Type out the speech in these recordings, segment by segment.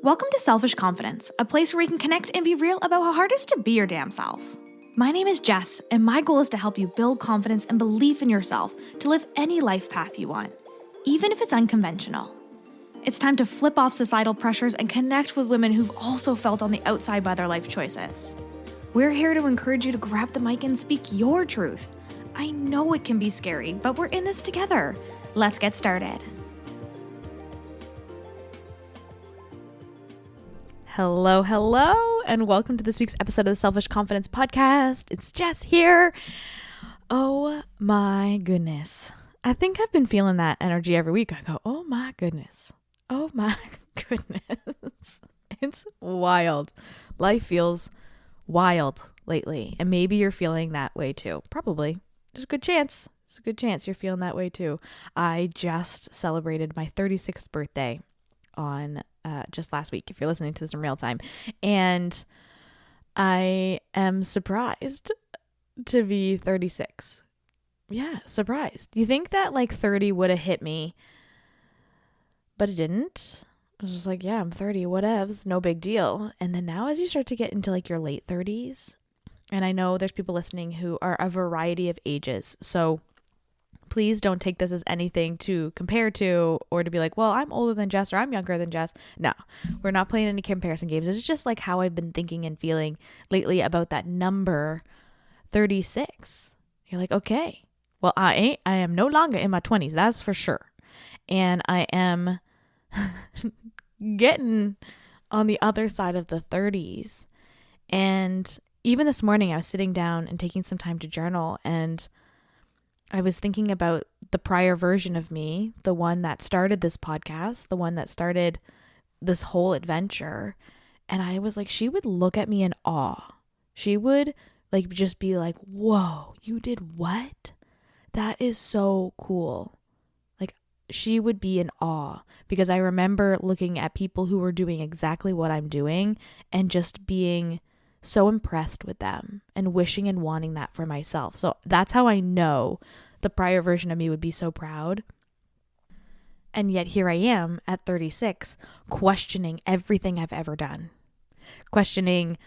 Welcome to Selfish Confidence, a place where we can connect and be real about how hard it is to be your damn self. My name is Jess, and my goal is to help you build confidence and belief in yourself to live any life path you want, even if it's unconventional. It's time to flip off societal pressures and connect with women who've also felt on the outside by their life choices. We're here to encourage you to grab the mic and speak your truth. I know it can be scary, but we're in this together. Let's get started. Hello, and welcome to this week's episode of the Selfish Confidence Podcast. It's Jess here. Oh my goodness. I think I've been feeling that energy every week. I go, oh my goodness. Oh my goodness. It's wild. Life feels wild lately. And maybe you're feeling that way too. Probably. There's a good chance. It's a good chance you're feeling that way too. I just celebrated my 36th birthday on just last week, if you're listening to this in real time. And I am surprised to be 36. Yeah, surprised. You think that like 30 would have hit me, but it didn't. I was just like, yeah, I'm 30, whatevs, no big deal. And then now as you start to get into like your late 30s, and I know there's people listening who are a variety of ages, so please don't take this as anything to compare to or to be like, well, I'm older than Jess or I'm younger than Jess. No, we're not playing any comparison games. It's just like how I've been thinking and feeling lately about that number 36. You're like, okay, well, I am no longer in my 20s. That's for sure. And I am getting on the other side of the 30s. And even this morning, I was sitting down and taking some time to journal, and I was thinking about the prior version of me, the one that started this podcast, the one that started this whole adventure. And I was like, she would look at me in awe. She would like just be like, whoa, you did what? That is so cool. Like she would be in awe because I remember looking at people who were doing exactly what I'm doing and just being so impressed with them and wishing and wanting that for myself. So that's how I know the prior version of me would be so proud. And yet here I am at 36, questioning everything I've ever done. Questioning,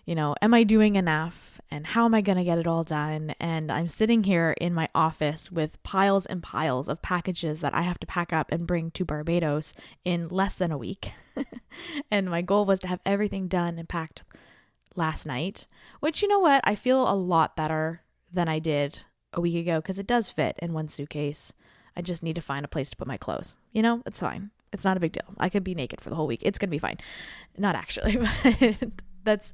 am I doing enough? And how am I going to get it all done? And I'm sitting here in my office with piles and piles of packages that I have to pack up and bring to Barbados in less than a week. And my goal was to have everything done and packed last night, which, you know what? I feel a lot better than I did a week ago because it does fit in one suitcase. I just need to find a place to put my clothes. It's fine. It's not a big deal. I could be naked for the whole week. It's going to be fine. Not actually, but that's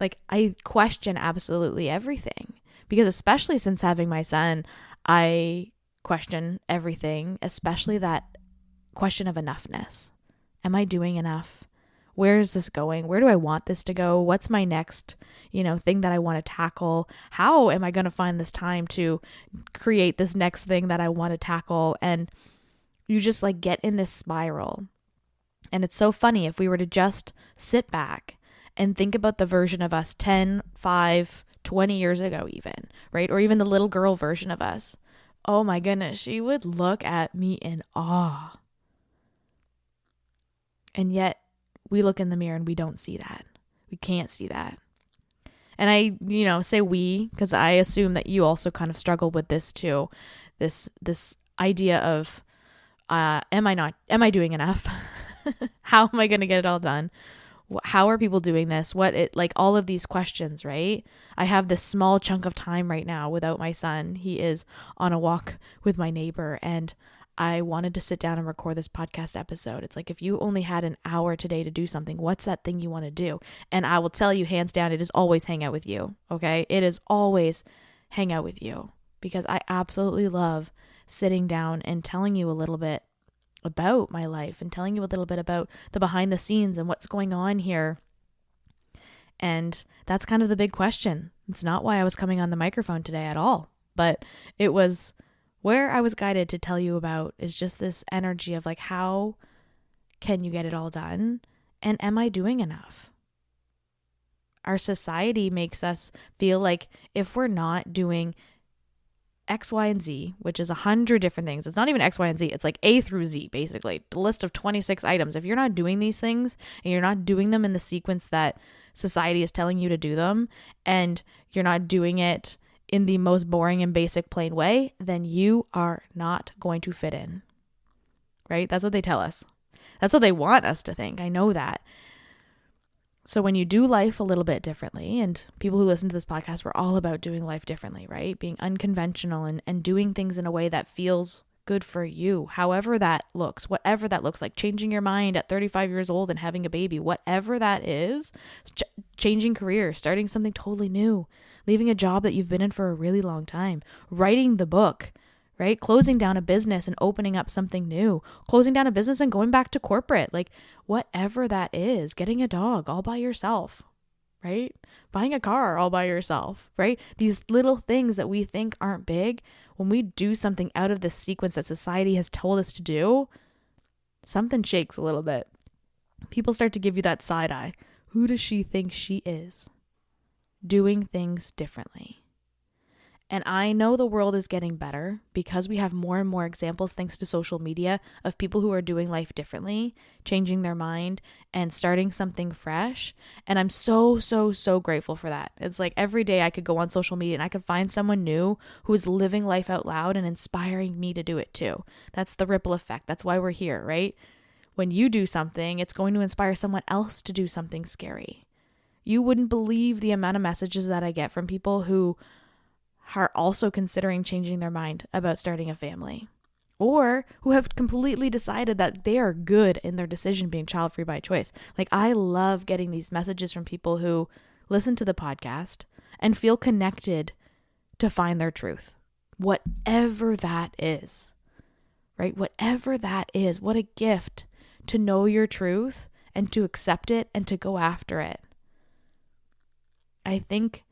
like, I question absolutely everything because especially since having my son, I question everything, especially that question of enoughness. Am I doing enough? Where is this going? Where do I want this to go? What's my next, thing that I want to tackle? How am I going to find this time to create this next thing that I want to tackle? And you just like get in this spiral. And it's so funny if we were to just sit back and think about the version of us 10, 5, 20 years ago even, right? Or even the little girl version of us. Oh my goodness, she would look at me in awe. And yet, we look in the mirror and we don't see that. We can't see that. And I, say we, because I assume that you also kind of struggle with this too. This idea of, am I doing enough? How am I going to get it all done? How are people doing this? All of these questions, right? I have this small chunk of time right now without my son. He is on a walk with my neighbor, and I wanted to sit down and record this podcast episode. It's like, if you only had an hour today to do something, what's that thing you want to do? And I will tell you hands down, it is always hang out with you. Okay. It is always hang out with you because I absolutely love sitting down and telling you a little bit about my life and telling you a little bit about the behind the scenes and what's going on here. And that's kind of the big question. It's not why I was coming on the microphone today at all, but it was where I was guided to tell you about is just this energy of like, how can you get it all done? And am I doing enough? Our society makes us feel like if we're not doing X, Y, and Z, which is 100 different things. It's not even X, Y, and Z. It's like A through Z, basically. The list of 26 items. If you're not doing these things and you're not doing them in the sequence that society is telling you to do them, and you're not doing it in the most boring and basic plain way, then you are not going to fit in, right? That's what they tell us. That's what they want us to think. I know that. So when you do life a little bit differently, and people who listen to this podcast, we're all about doing life differently, right? Being unconventional and doing things in a way that feels good for you, however that looks, whatever that looks like, changing your mind at 35 years old and having a baby, whatever that is, changing careers, starting something totally new, leaving a job that you've been in for a really long time, writing the book, right? Closing down a business and opening up something new, closing down a business and going back to corporate, like whatever that is, getting a dog all by yourself, right? Buying a car all by yourself, right? These little things that we think aren't big, when we do something out of this sequence that society has told us to do, something shakes a little bit. People start to give you that side eye. Who does she think she is? Doing things differently. And I know the world is getting better because we have more and more examples, thanks to social media, of people who are doing life differently, changing their mind and starting something fresh. And I'm so, so, so grateful for that. It's like every day I could go on social media and I could find someone new who is living life out loud and inspiring me to do it too. That's the ripple effect. That's why we're here, right? When you do something, it's going to inspire someone else to do something scary. You wouldn't believe the amount of messages that I get from people who are also considering changing their mind about starting a family, or who have completely decided that they are good in their decision being child-free by choice. Like, I love getting these messages from people who listen to the podcast and feel connected to find their truth, whatever that is, right? Whatever that is, what a gift to know your truth and to accept it and to go after it. I think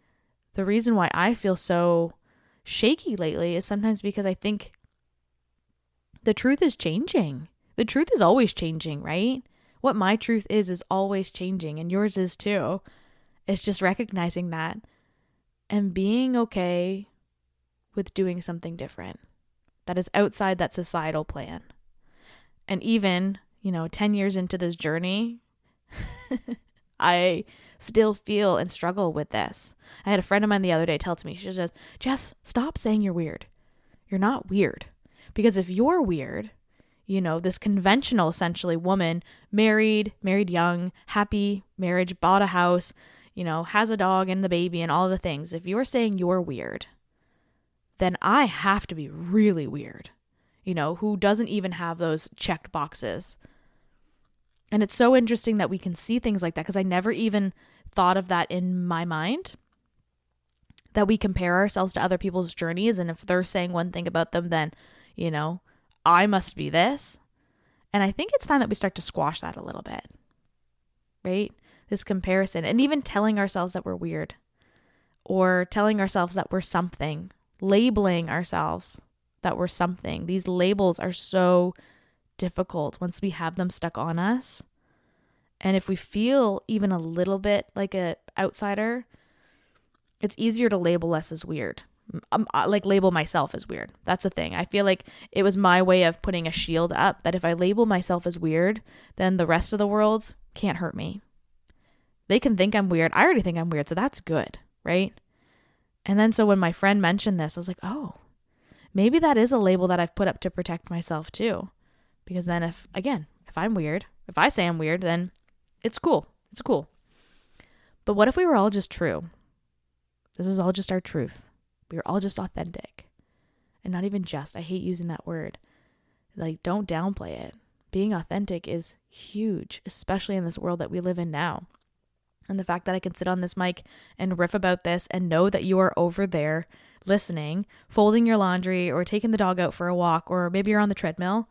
the reason why I feel so shaky lately is sometimes because I think the truth is changing. The truth is always changing, right? What my truth is always changing, and yours is too. It's just recognizing that and being okay with doing something different that is outside that societal plan. And even, 10 years into this journey, I still feel and struggle with this. I had a friend of mine the other day tell to me, she says, Jess, stop saying you're weird. You're not weird. Because if you're weird, this conventional, essentially, woman, married young, happy marriage, bought a house, has a dog and the baby and all the things. If you're saying you're weird, then I have to be really weird, who doesn't even have those checked boxes. And it's so interesting that we can see things like that, because I never even thought of that in my mind, that we compare ourselves to other people's journeys. And if they're saying one thing about them, then, I must be this. And I think it's time that we start to squash that a little bit, right? This comparison, and even telling ourselves that we're weird, or telling ourselves that we're something, labeling ourselves that we're something. These labels are so difficult once we have them stuck on us. And if we feel even a little bit like an outsider, it's easier to label us as weird. Label myself as weird. That's the thing. I feel like it was my way of putting a shield up, that if I label myself as weird, then the rest of the world can't hurt me. They can think I'm weird. I already think I'm weird, so that's good, right? And then so when my friend mentioned this, I was like, oh, maybe that is a label that I've put up to protect myself too. Because then if I'm weird, if I say I'm weird, then it's cool. It's cool. But what if we were all just true? This is all just our truth. We were all just authentic. And not even just. I hate using that word. Like, don't downplay it. Being authentic is huge, especially in this world that we live in now. And the fact that I can sit on this mic and riff about this and know that you are over there listening, folding your laundry, or taking the dog out for a walk, or maybe you're on the treadmill.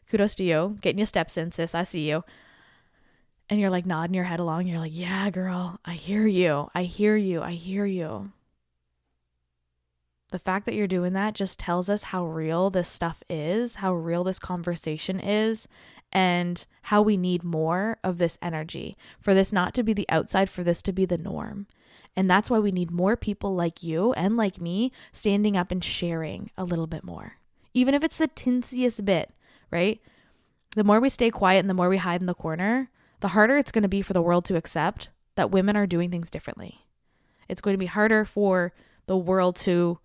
Kudos to you. Getting your steps in, sis. I see you. And you're like nodding your head along. You're like, yeah, girl, I hear you. I hear you. I hear you. The fact that you're doing that just tells us how real this stuff is, how real this conversation is, and how we need more of this energy, for this not to be the outside, for this to be the norm. And that's why we need more people like you and like me standing up and sharing a little bit more. Even if it's the tinsiest bit, right? The more we stay quiet and the more we hide in the corner, the harder it's going to be for the world to accept that women are doing things differently. It's going to be harder for the world to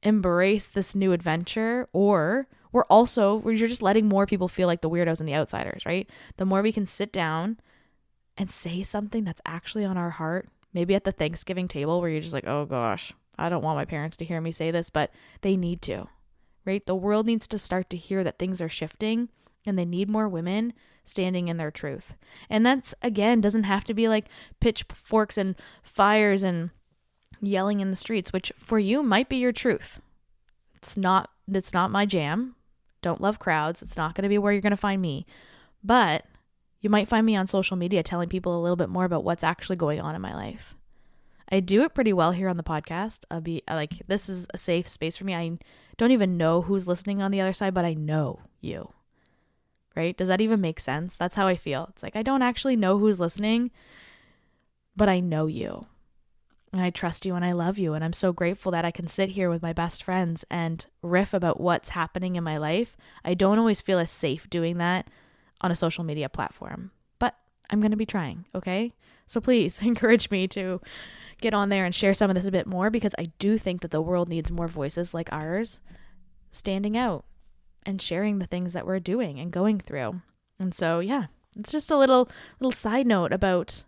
embrace this new adventure, or you're just letting more people feel like the weirdos and the outsiders, right? The more we can sit down and say something that's actually on our heart, maybe at the Thanksgiving table where you're just like, oh gosh, I don't want my parents to hear me say this, but they need to, right? The world needs to start to hear that things are shifting and they need more women standing in their truth. And that's, again, doesn't have to be like pitchforks and fires and yelling in the streets, which for you might be your truth. It's not my jam. Don't love crowds. It's not going to be where you're going to find me. But you might find me on social media telling people a little bit more about what's actually going on in my life. I do it pretty well here on the podcast. I'll be like, this is a safe space for me. I don't even know who's listening on the other side, but I know you. Right? Does that even make sense? That's how I feel. It's like, I don't actually know who's listening, but I know you. And I trust you and I love you. And I'm so grateful that I can sit here with my best friends and riff about what's happening in my life. I don't always feel as safe doing that on a social media platform, but I'm going to be trying. Okay. So please encourage me to get on there and share some of this a bit more, because I do think that the world needs more voices like ours standing out and sharing the things that we're doing and going through. And so, yeah, it's just a little side note about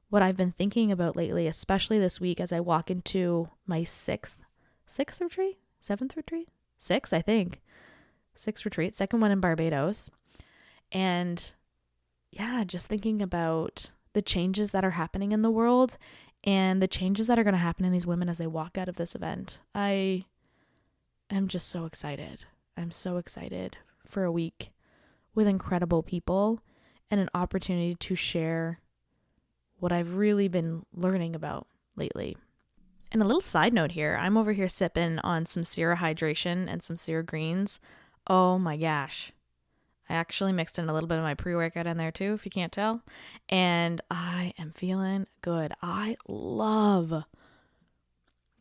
what I've been thinking about lately, especially this week as I walk into my sixth retreat, I think. Sixth retreat, second one in Barbados. And yeah, just thinking about the changes that are happening in the world and the changes that are going to happen in these women as they walk out of this event. I am just so excited. I'm so excited for a week with incredible people and an opportunity to share what I've really been learning about lately. And a little side note here, I'm over here sipping on some Sierra Hydration and some Sierra Greens. Oh my gosh. I actually mixed in a little bit of my pre-workout in there too, if you can't tell. And I am feeling good. I love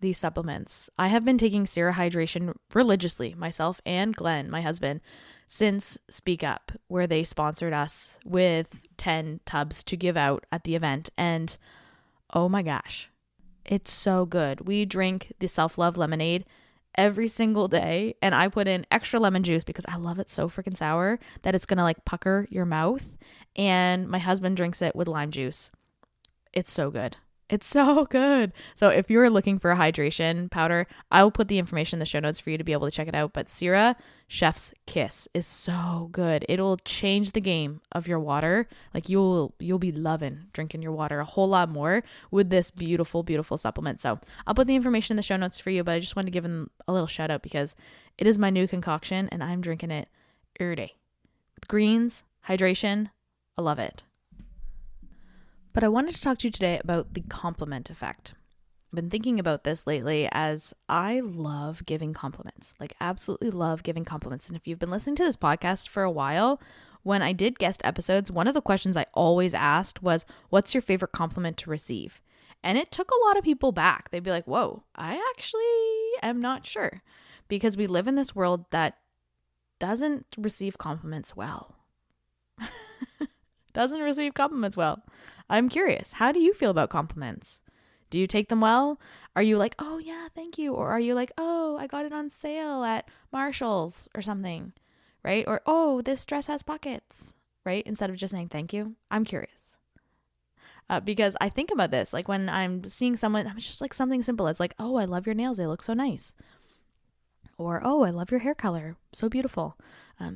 these supplements. I have been taking Sierra Hydration religiously, myself and Glenn, my husband, since Speak Up, where they sponsored us with 10 tubs to give out at the event. And oh my gosh, it's so good. We drink the self-love lemonade every single day, and I put in extra lemon juice because I love it so freaking sour that it's gonna like pucker your mouth. And my husband drinks it with lime juice. It's so good. It's so good. So if you're looking for a hydration powder, I'll put the information in the show notes for you to be able to check it out. But Sierra Chef's Kiss is so good. It'll change the game of your water. Like you'll be loving drinking your water a whole lot more with this beautiful, beautiful supplement. So I'll put the information in the show notes for you, but I just wanted to give them a little shout out because it is my new concoction and I'm drinking it every day. With greens, hydration, I love it. But I wanted to talk to you today about the compliment effect. I've been thinking about this lately as I love giving compliments, like absolutely love giving compliments. And if you've been listening to this podcast for a while, when I did guest episodes, one of the questions I always asked was, what's your favorite compliment to receive? And it took a lot of people back. They'd be like, whoa, I actually am not sure, because we live in this world that doesn't receive compliments well. Doesn't receive compliments well. I'm curious, how do you feel about compliments? Do you take them well? Are you like, oh yeah, thank you? Or are you like, oh, I got it on sale at Marshall's or something, right? Or, oh, this dress has pockets, right? Instead of just saying thank you. I'm curious. Because I think about this, like when I'm seeing someone, I'm just like something simple. It's like, oh, I love your nails. They look so nice. Or, oh, I love your hair color. So beautiful.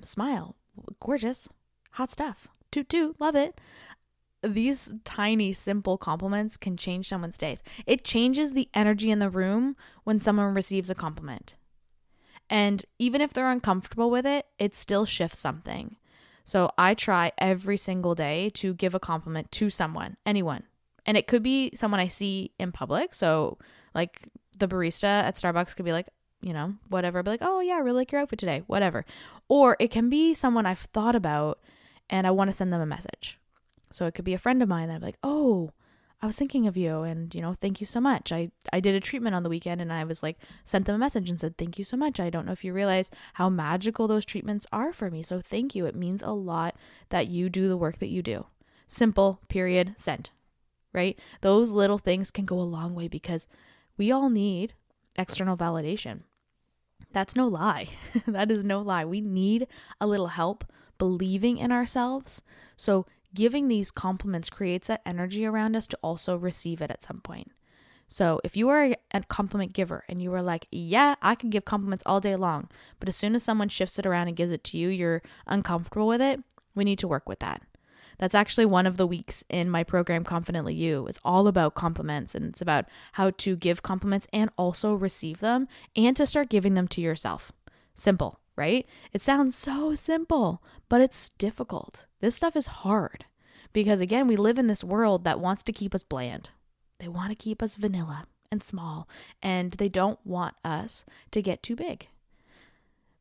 Smile. Gorgeous. Hot stuff. Toot toot. Love it. These tiny, simple compliments can change someone's days. It changes the energy in the room when someone receives a compliment. And even if they're uncomfortable with it, it still shifts something. So I try every single day to give a compliment to someone, anyone. And it could be someone I see in public. So like the barista at Starbucks could be like, you know, whatever. Be like, oh yeah, I really like your outfit today, whatever. Or it can be someone I've thought about and I want to send them a message. So it could be a friend of mine that I'm like, oh, I was thinking of you and, thank you so much. I did a treatment on the weekend and I was like, sent them a message and said, thank you so much. I don't know if you realize how magical those treatments are for me. So thank you. It means a lot that you do the work that you do. Simple, period, sent, right? Those little things can go a long way because we all need external validation. That's no lie. That is no lie. We need a little help believing in ourselves. So giving these compliments creates that energy around us to also receive it at some point. So if you are a compliment giver and you are like, yeah, I can give compliments all day long, but as soon as someone shifts it around and gives it to you, you're uncomfortable with it, we need to work with that. That's actually one of the weeks in my program, Confidently You. It's all about compliments, and it's about how to give compliments and also receive them and to start giving them to yourself. Simple, right? It sounds so simple, but it's difficult. This stuff is hard because, again, we live in this world that wants to keep us bland. They want to keep us vanilla and small, and they don't want us to get too big.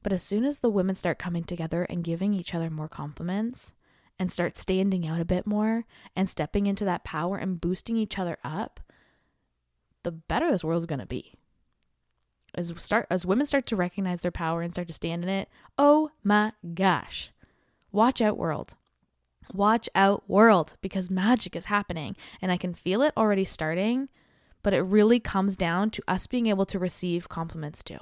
But as soon as the women start coming together and giving each other more compliments and start standing out a bit more and stepping into that power and boosting each other up, the better this world's going to be. As women start to recognize their power and start to stand in it, oh my gosh. Watch out, world. Watch out, world, because magic is happening and I can feel it already starting, but it really comes down to us being able to receive compliments too.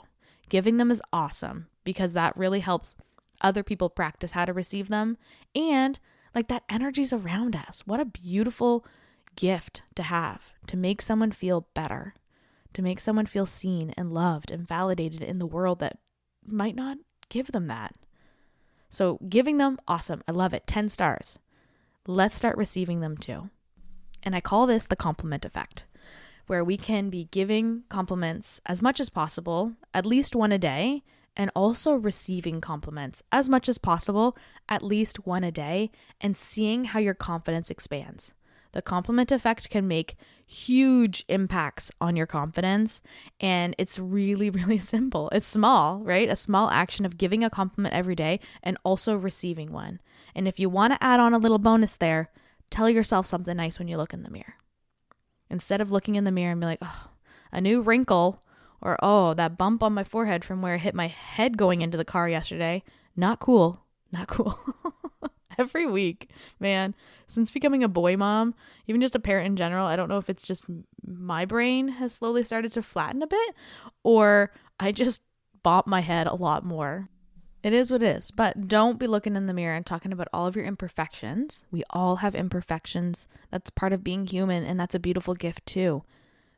Giving them is awesome because that really helps other people practice how to receive them, and like that energy's around us. What a beautiful gift to have, to make someone feel better, to make someone feel seen and loved and validated in the world that might not give them that. So giving them, awesome. I love it. 10 stars. Let's start receiving them too. And I call this the compliment effect, where we can be giving compliments as much as possible, at least one a day, and also receiving compliments as much as possible, at least one a day, and seeing how your confidence expands. The compliment effect can make huge impacts on your confidence, and it's really, really simple. It's small, right? A small action of giving a compliment every day and also receiving one. And if you want to add on a little bonus there, tell yourself something nice when you look in the mirror. Instead of looking in the mirror and be like, oh, a new wrinkle, or, oh, that bump on my forehead from where I hit my head going into the car yesterday. Not cool. Not cool. Every week, man, since becoming a boy mom, even just a parent in general, I don't know if it's just my brain has slowly started to flatten a bit, or I just bop my head a lot more. It is what it is, but don't be looking in the mirror and talking about all of your imperfections. We all have imperfections. That's part of being human, and that's a beautiful gift too.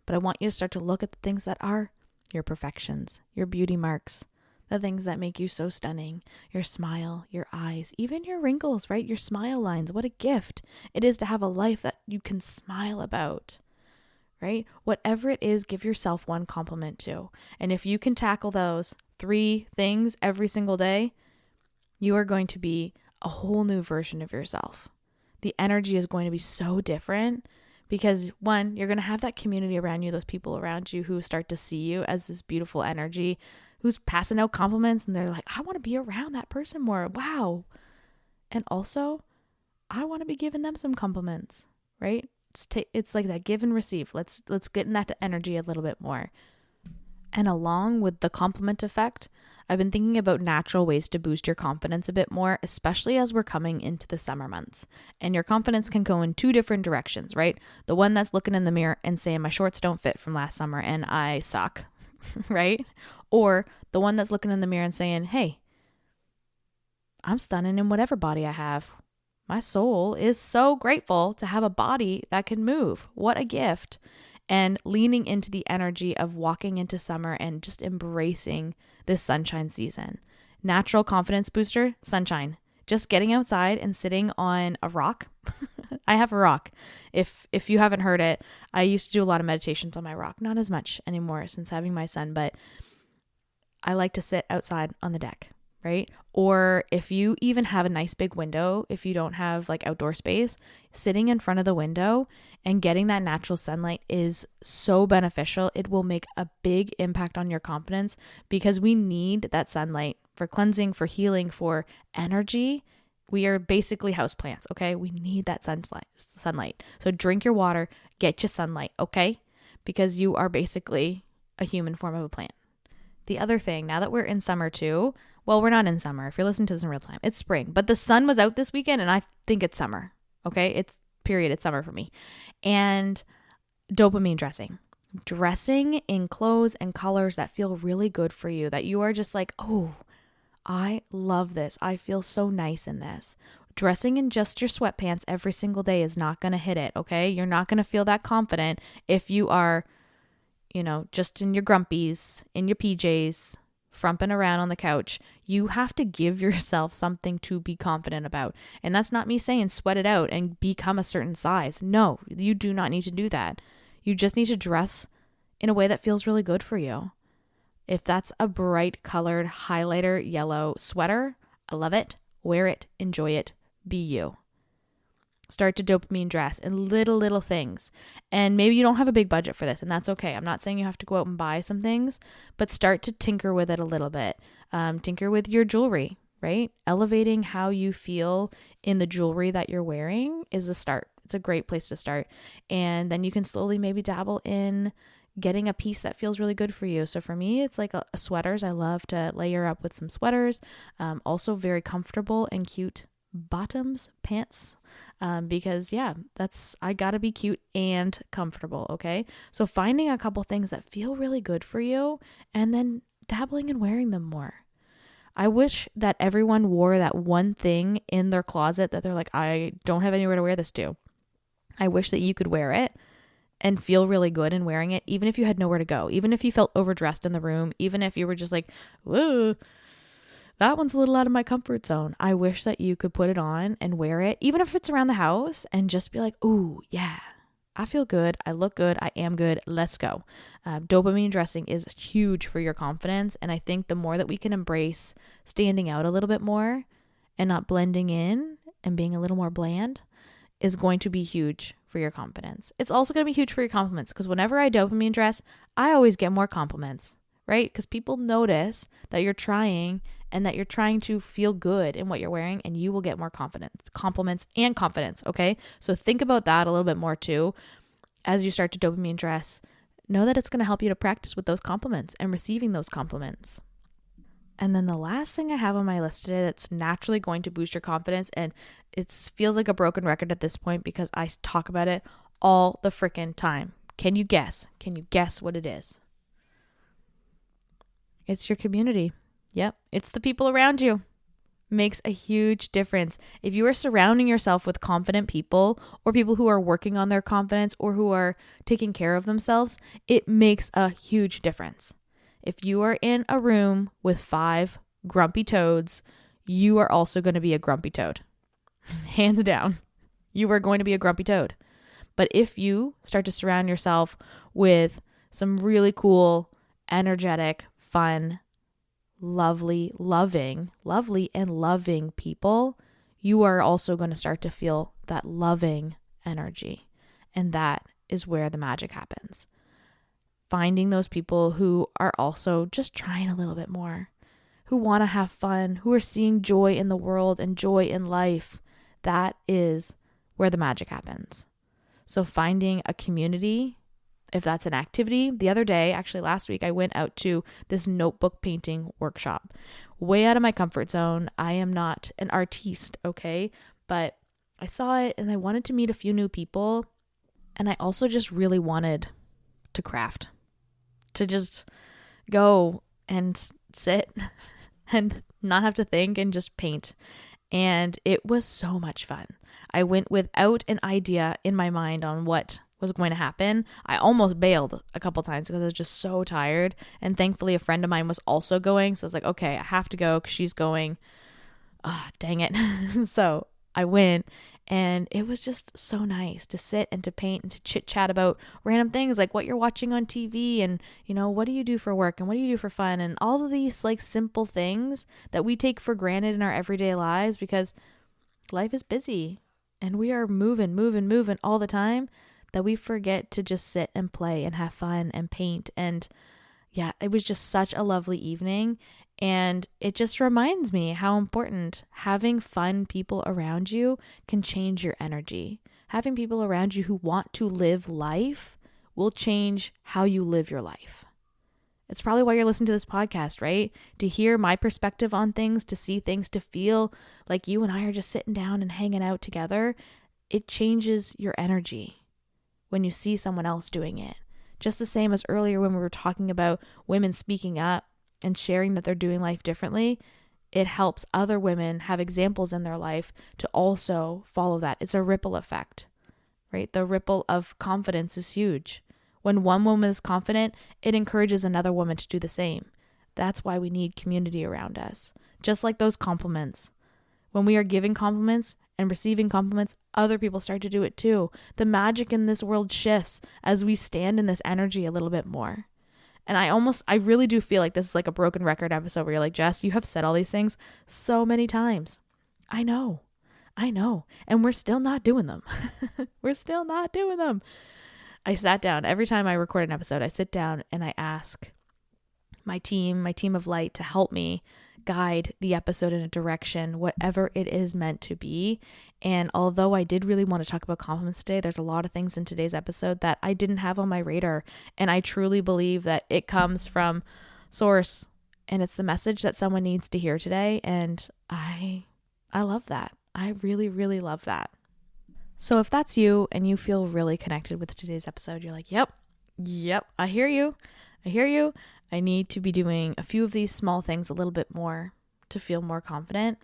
But I want you to start to look at the things that are your perfections, your beauty marks, the things that make you so stunning, your smile, your eyes, even your wrinkles, right? Your smile lines. What a gift it is to have a life that you can smile about, right? Whatever it is, give yourself one compliment too. And if you can tackle those 3 things every single day, you are going to be a whole new version of yourself. The energy is going to be so different. Because one, you're going to have that community around you, those people around you who start to see you as this beautiful energy, who's passing out compliments and they're like, I want to be around that person more. Wow. And also, I want to be giving them some compliments, right? It's like that give and receive. Let's get in that energy a little bit more. And along with the compliment effect, I've been thinking about natural ways to boost your confidence a bit more, especially as we're coming into the summer months. And your confidence can go in 2 different directions, right? The one that's looking in the mirror and saying, my shorts don't fit from last summer and I suck, right? Or the one that's looking in the mirror and saying, hey, I'm stunning in whatever body I have. My soul is so grateful to have a body that can move. What a gift. And leaning into the energy of walking into summer and just embracing this sunshine season. Natural confidence booster, sunshine. Just getting outside and sitting on a rock. I have a rock. If you haven't heard it, I used to do a lot of meditations on my rock. Not as much anymore since having my son, but I like to sit outside on the deck, right? Or if you even have a nice big window, if you don't have like outdoor space, sitting in front of the window and getting that natural sunlight is so beneficial. It will make a big impact on your confidence because we need that sunlight for cleansing, for healing, for energy. We are basically houseplants, okay? We need that sunlight. So drink your water, get your sunlight, okay? Because you are basically a human form of a plant. The other thing, now that we're in summer too, well, we're not in summer. If you're listening to this in real time, it's spring. But the sun was out this weekend and I think it's summer, okay? It's summer for me. And dopamine dressing. Dressing in clothes and colors that feel really good for you, that you are just like, oh, I love this. I feel so nice in this. Dressing in just your sweatpants every single day is not going to hit it, okay? You're not going to feel that confident if you are, just in your grumpies, in your PJs, frumping around on the couch. You have to give yourself something to be confident about. And that's not me saying sweat it out and become a certain size. No, you do not need to do that. You just need to dress in a way that feels really good for you. If that's a bright colored highlighter yellow sweater, I love it. Wear it, enjoy it, be you. Start to dopamine dress in little things. And maybe you don't have a big budget for this, and that's okay. I'm not saying you have to go out and buy some things, but start to tinker with it a little bit. Tinker with your jewelry, right? Elevating how you feel in the jewelry that you're wearing is a start. It's a great place to start. And then you can slowly maybe dabble in getting a piece that feels really good for you. So for me, it's like a sweaters. I love to layer up with some sweaters. Also very comfortable and cute bottoms, pants, because I gotta be cute and comfortable. Okay. So finding a couple things that feel really good for you and then dabbling and wearing them more. I wish that everyone wore that one thing in their closet that they're like, I don't have anywhere to wear this to. I wish that you could wear it and feel really good in wearing it, even if you had nowhere to go, even if you felt overdressed in the room, even if you were just like, whoa, that one's a little out of my comfort zone. I wish that you could put it on and wear it, even if it's around the house, and just be like, ooh, yeah, I feel good. I look good. I am good. Let's go. Dopamine dressing is huge for your confidence. And I think the more that we can embrace standing out a little bit more and not blending in and being a little more bland is going to be huge for your confidence. It's also going to be huge for your compliments, because whenever I dopamine dress, I always get more compliments, right? Because people notice that you're trying and that you're trying to feel good in what you're wearing, and you will get more compliments and confidence, okay? So think about that a little bit more too. As you start to dopamine dress, know that it's going to help you to practice with those compliments and receiving those compliments. And then the last thing I have on my list today that's naturally going to boost your confidence, and it feels like a broken record at this point because I talk about it all the freaking time. Can you guess? Can you guess what it is? It's your community. Yep. It's the people around you. Makes a huge difference. If you are surrounding yourself with confident people, or people who are working on their confidence, or who are taking care of themselves, it makes a huge difference. If you are in a room with 5 grumpy toads, you are also going to be a grumpy toad. Hands down. You are going to be a grumpy toad. But if you start to surround yourself with some really cool, energetic, fun, lovely and loving people, you are also going to start to feel that loving energy. And that is where the magic happens. Finding those people who are also just trying a little bit more, who want to have fun, who are seeing joy in the world and joy in life. That is where the magic happens. So finding a community, if that's an activity. The other day, actually last week, I went out to this notebook painting workshop. Way out of my comfort zone. I am not an artiste, okay? But I saw it and I wanted to meet a few new people. And I also just really wanted to craft. To just go and sit and not have to think and just paint. And it was so much fun. I went without an idea in my mind on what was going to happen. I almost bailed a couple times because I was just so tired. And thankfully a friend of mine was also going. So I was like, okay, I have to go because she's going. Dang it. So I went. And it was just so nice to sit and to paint and to chit chat about random things like what you're watching on TV and, what do you do for work and what do you do for fun and all of these like simple things that we take for granted in our everyday lives because life is busy and we are moving all the time that we forget to just sit and play and have fun and paint. And yeah, it was just such a lovely evening. And it just reminds me how important having fun people around you can change your energy. Having people around you who want to live life will change how you live your life. It's probably why you're listening to this podcast, right? To hear my perspective on things, to see things, to feel like you and I are just sitting down and hanging out together. It changes your energy when you see someone else doing it. Just the same as earlier when we were talking about women speaking up and sharing that they're doing life differently, it helps other women have examples in their life to also follow that. It's a ripple effect, right? The ripple of confidence is huge. When one woman is confident, it encourages another woman to do the same. That's why we need community around us. Just like those compliments. When we are giving compliments and receiving compliments, other people start to do it too. The magic in this world shifts as we stand in this energy a little bit more. And I really do feel like this is like a broken record episode where you're like, Jess, you have said all these things so many times. I know. And we're still not doing them. I sat down. Every time I record an episode, I sit down and I ask my team of light to help me guide the episode in a direction, whatever it is meant to be. And although I did really want to talk about compliments today, there's a lot of things in today's episode that I didn't have on my radar. And I truly believe that it comes from source and it's the message that someone needs to hear today. And I love that. I really, really love that. So if that's you and you feel really connected with today's episode, you're like, yep, I hear you. I need to be doing a few of these small things a little bit more to feel more confident.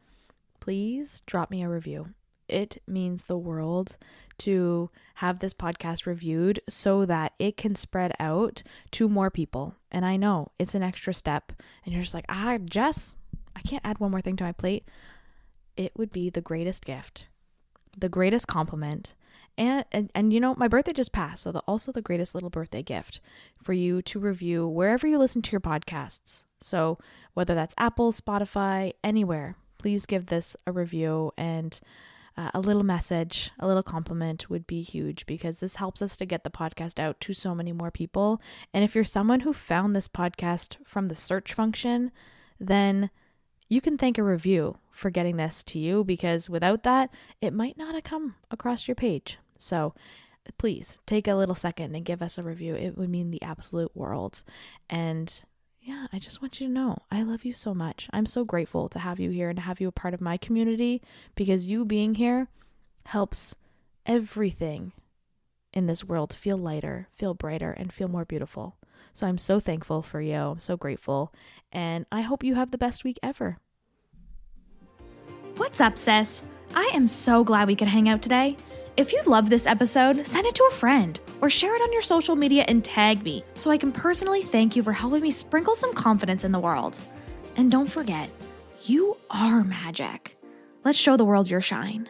Please drop me a review. It means the world to have this podcast reviewed so that it can spread out to more people. And I know it's an extra step and you're just like, Jess, I can't add one more thing to my plate. It would be the greatest gift. The greatest compliment, and you know, my birthday just passed, so also the greatest little birthday gift for you to review wherever you listen to your podcasts. So whether that's Apple, Spotify, anywhere, please give this a review, and a little message, a little compliment would be huge because this helps us to get the podcast out to so many more people. And if you're someone who found this podcast from the search function, then you can thank a review for getting this to you, because without that, it might not have come across your page. So please take a little second and give us a review. It would mean the absolute world. And yeah, I just want you to know I love you so much. I'm so grateful to have you here and to have you a part of my community, because you being here helps everything in this world feel lighter, feel brighter, and feel more beautiful. So I'm so thankful for you. I'm so grateful. And I hope you have the best week ever. What's up, sis? I am so glad we could hang out today. If you love this episode, send it to a friend or share it on your social media and tag me so I can personally thank you for helping me sprinkle some confidence in the world. And don't forget, you are magic. Let's show the world your shine.